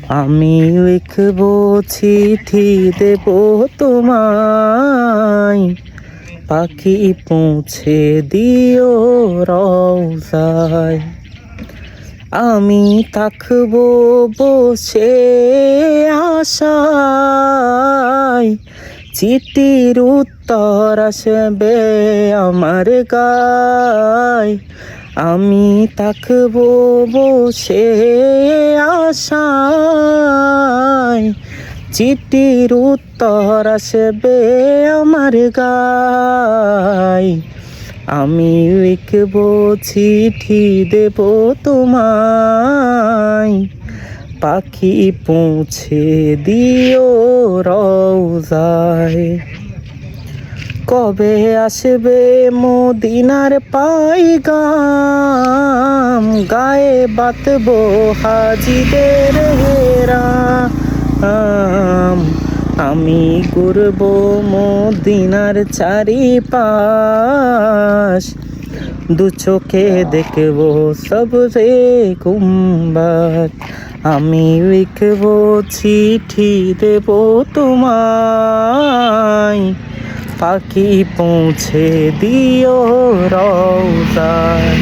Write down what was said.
আমি লিখব চিঠি দেব তোমায়, পাখি পৌঁছে দিও রওজায়। আমি থাকবো বসে আশায়, চিঠির উত্তর আসবে আমার গায়। আমি থাকবো বসে আশায়, চিঠির উত্তর আসবে আমার গায়। আমি লিখব চিঠি দেব তোমায়, পাখি পৌঁছে দিও রওজায়। কবে আসবে মদিনার পাইগাম, গায়ে বাঁধবো হাজিদের হেরাম। আমি ঘুরবো মদিনার চারিপাশ, দু চোখে দেখবো সবরে গুম্বাদ। আমি লিখবো চিঠি দেব তোমায়, পাখি পৌঁছে দিও রওজায়।